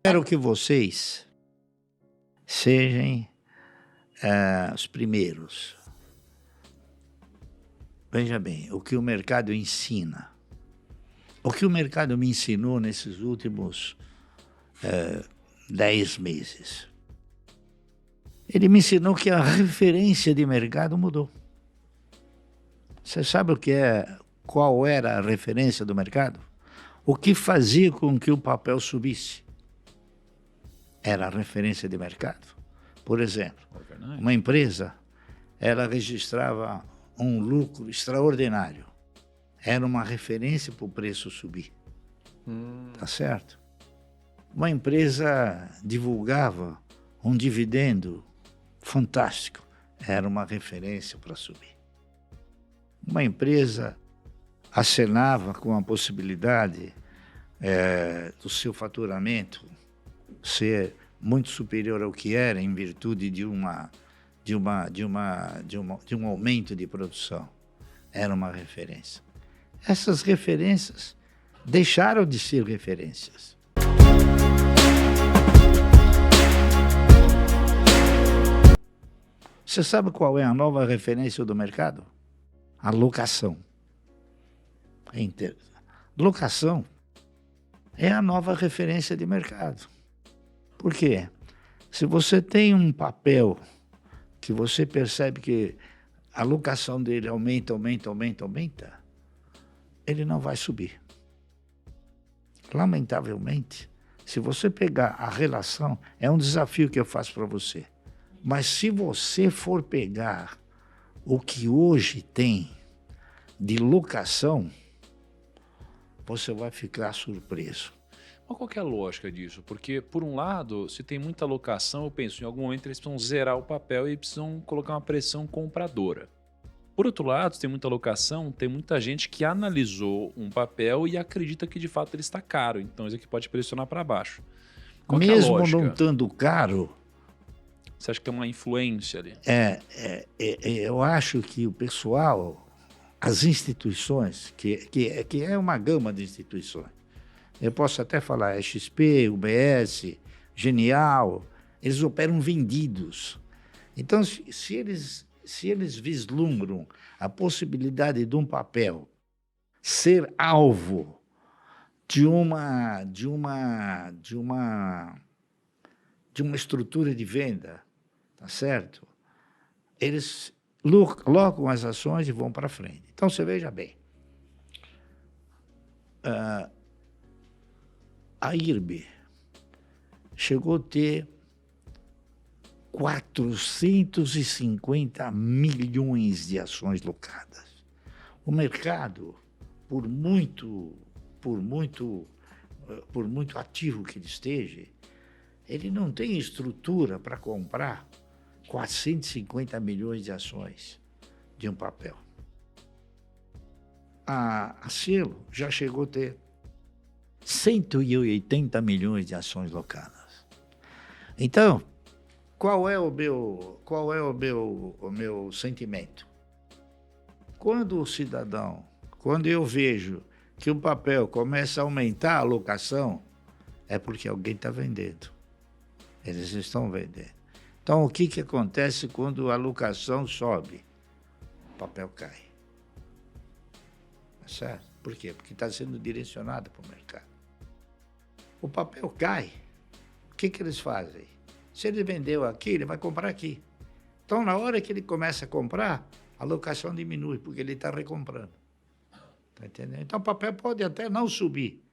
Espero que vocês sejam os primeiros. Veja bem, o que o mercado ensina. O que o mercado me ensinou nesses últimos 10 meses. Ele me ensinou que a referência de mercado mudou. Você sabe qual era a referência do mercado? O que fazia com que o papel subisse? Era a referência de mercado. Por exemplo, uma empresa, ela registrava um lucro extraordinário. Era uma referência para o preço subir. Tá certo? Uma empresa divulgava um dividendo fantástico. Era uma referência para subir. Uma empresa acenava com a possibilidade do seu faturamento ser muito superior ao que era em virtude de um aumento de produção. Era uma referência. Essas referências deixaram de ser referências. Você sabe qual é a nova referência do mercado? A locação. Locação é a nova referência de mercado. Por quê? Se você tem um papel que você percebe que a locação dele aumenta, ele não vai subir. Lamentavelmente, se você pegar a relação, é um desafio que eu faço para você. Mas se você for pegar o que hoje tem de locação, você vai ficar surpreso. Mas qual que é a lógica disso? Porque, por um lado, se tem muita locação, eu penso, em algum momento eles precisam zerar o papel e precisam colocar uma pressão compradora. Por outro lado, se tem muita locação, tem muita gente que analisou um papel e acredita que de fato ele está caro. Então isso aqui pode pressionar para baixo. Qual que é a Mesmo lógica? não estando caro, você acha que tem uma influência ali? eu acho que o pessoal, as instituições, que é uma gama de instituições, eu posso até falar XP, UBS, Genial, eles operam vendidos. Então, se eles vislumbram a possibilidade de um papel ser alvo de uma estrutura de venda, tá certo? Eles locam as ações e vão para frente. Então, você veja bem, a IRB chegou a ter 450 milhões de ações locadas. O mercado, por muito ativo que ele esteja, ele não tem estrutura para comprar 450 milhões de ações de um papel. A Cielo já chegou a ter 180 milhões de ações locadas. Então, qual é o meu sentimento? Quando eu vejo que o papel começa a aumentar a alocação, é porque alguém está vendendo. Eles estão vendendo. Então, o que acontece quando a alocação sobe? O papel cai. Tá certo? Por quê? Porque está sendo direcionado para o mercado. O papel cai. O que eles fazem? Se ele vendeu aqui, ele vai comprar aqui. Então, na hora que ele começa a comprar, a alocação diminui, porque ele está recomprando. Está entendendo? Então, o papel pode até não subir.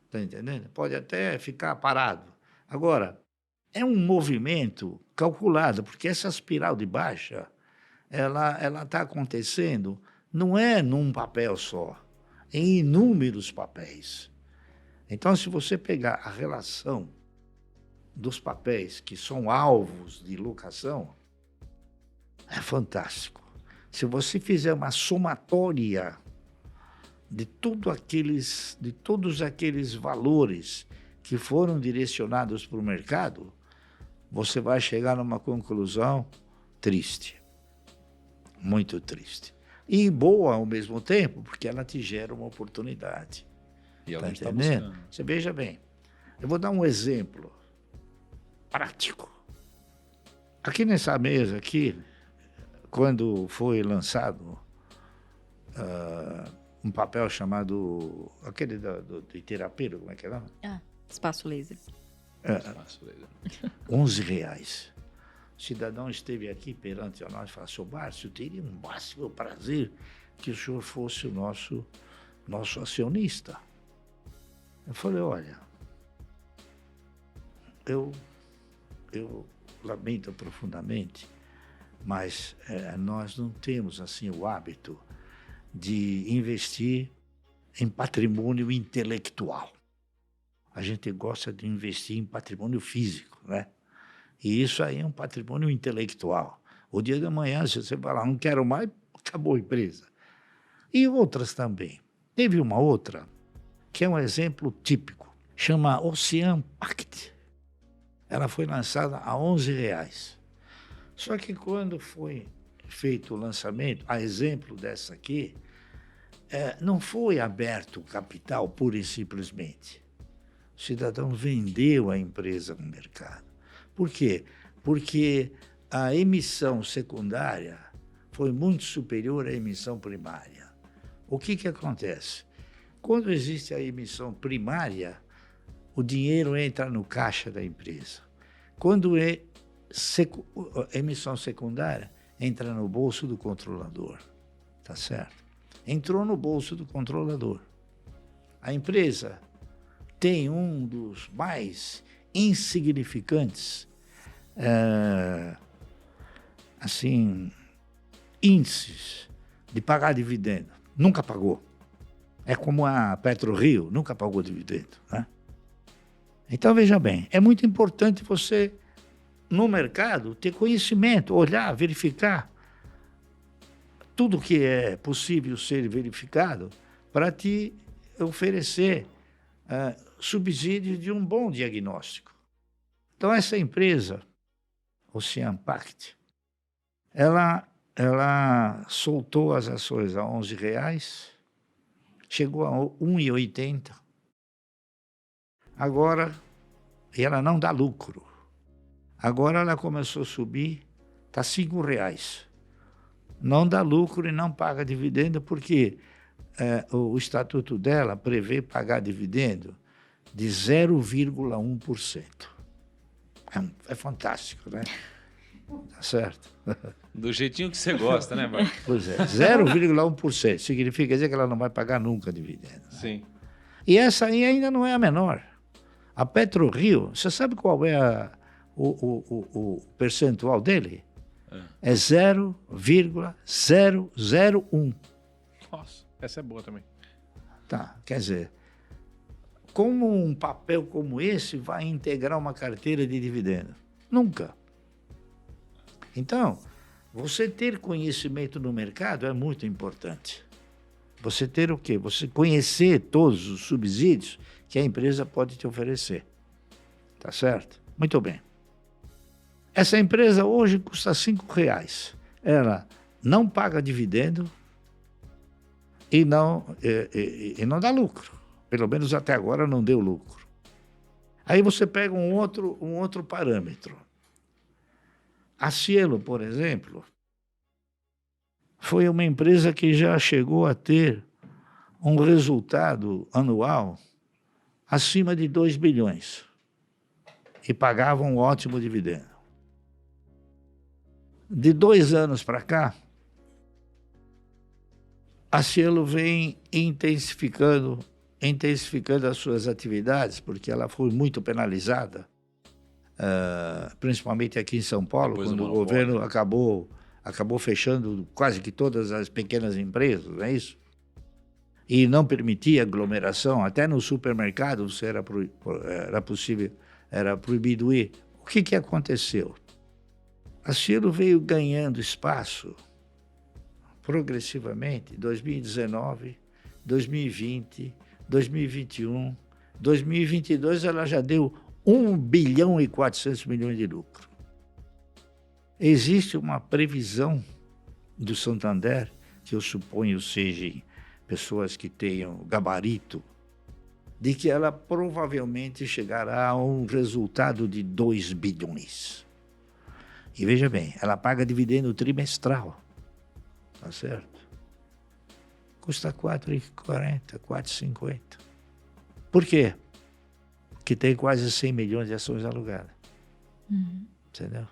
Está entendendo? Pode até ficar parado. Agora, é um movimento calculado, porque essa espiral de baixa, ela está acontecendo, não é num papel só, em inúmeros papéis. Então, se você pegar a relação dos papéis que são alvos de locação, é fantástico. Se você fizer uma somatória de todos aqueles valores que foram direcionados para o mercado, você vai chegar numa conclusão triste, muito triste. E boa ao mesmo tempo, porque ela te gera uma oportunidade. E Tá alguém está entendendo? buscando. Você veja bem, Eu vou dar um exemplo prático. Aqui nessa mesa aqui, quando foi lançado um papel chamado, aquele do Itirapeiro, como é que é? Não? Espaço Laser. Espaço Laser. R$11. O cidadão esteve aqui perante a nós e falou: "Seu Márcio, teria um máximo prazer que o senhor fosse o nosso acionista." Eu falei: "Olha, eu lamento profundamente, mas nós não temos assim o hábito de investir em patrimônio intelectual. A gente gosta de investir em patrimônio físico, né? E isso aí é um patrimônio intelectual. O dia da manhã, se você falar, não quero mais, acabou a empresa." E outras também. Teve uma outra, que é um exemplo típico, chama Ocean Pact. Ela foi lançada a R$11. Só que quando foi feito o lançamento, a exemplo dessa aqui, não foi aberto o capital pura e simplesmente. O cidadão vendeu a empresa no mercado. Por quê? Porque a emissão secundária foi muito superior à emissão primária. O que acontece? Quando existe a emissão primária, o dinheiro entra no caixa da empresa. Quando é emissão secundária, entra no bolso do controlador. Tá certo? Entrou no bolso do controlador. A empresa tem um dos mais insignificantes índices de pagar dividendo. Nunca pagou. É como a PetroRio, nunca pagou dividendo, né? Então, veja bem, é muito importante você, no mercado, ter conhecimento, olhar, verificar tudo que é possível ser verificado para te oferecer subsídio de um bom diagnóstico. Então, essa empresa, Ocean Pact, ela soltou as ações a R$11, chegou a R$1,80. Agora, e ela não dá lucro. Agora ela começou a subir, está R$5. Não dá lucro e não paga dividendo, porque o estatuto dela prevê pagar dividendo de 0,1%. É fantástico, né? Tá certo? Do jeitinho que você gosta, né, Marcos? Pois é, 0,1%. Significa dizer que ela não vai pagar nunca dividendo. Né? Sim. E essa aí ainda não é a menor. A PetroRio, você sabe qual é o percentual dele? É 0,001. Nossa, essa é boa também. Tá, quer dizer, como um papel como esse vai integrar uma carteira de dividendo? Nunca. Então, você ter conhecimento no mercado é muito importante. Você ter o quê? Você conhecer todos os subsídios que a empresa pode te oferecer. Tá certo? Muito bem. Essa empresa hoje custa R$5. Ela não paga dividendo e não dá lucro. Pelo menos até agora não deu lucro. Aí você pega um outro parâmetro. A Cielo, por exemplo, foi uma empresa que já chegou a ter um resultado anual acima de 2 bilhões e pagava um ótimo dividendo. De 2 anos para cá, a Cielo vem intensificando as suas atividades, porque ela foi muito penalizada, principalmente aqui em São Paulo, Depois quando o governo acabou fechando quase que todas as pequenas empresas, não é isso? E não permitia aglomeração, até no supermercado era proibido ir. O que aconteceu? A Cielo veio ganhando espaço progressivamente, 2019, 2020, 2021, 2022 ela já deu 1 bilhão e 400 milhões de lucro. Existe uma previsão do Santander, que eu suponho sejam pessoas que tenham gabarito de que ela provavelmente chegará a um resultado de 2 bilhões. E veja bem, ela paga dividendo trimestral. Tá certo? Custa R$ 4,40, R$ 4,50. Por quê? Porque tem quase 100 milhões de ações alugadas. Entendeu?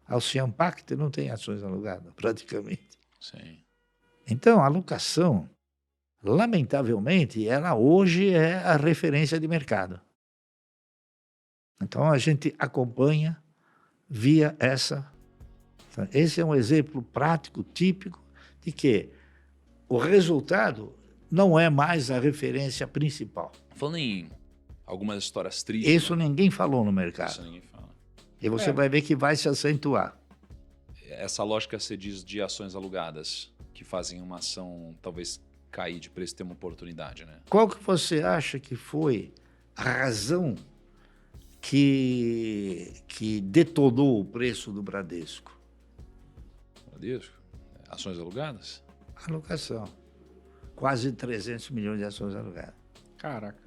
A Ocean Pact não tem ações alugadas, praticamente. Sim. Então, a alocação, lamentavelmente, ela hoje é a referência de mercado. Então, a gente acompanha via essa. Esse é um exemplo prático, típico, de que o resultado não é mais a referência principal. Falando em algumas histórias tristes. Isso ninguém falou no mercado. Isso ninguém fala. E você vai ver que vai se acentuar. Essa lógica você diz de ações alugadas, que fazem uma ação talvez cair de preço e ter uma oportunidade, né? Qual que você acha que foi a razão que detonou o preço do Bradesco? Bradesco? Ações alugadas? Alocação. Quase 300 milhões de ações alugadas. Caraca.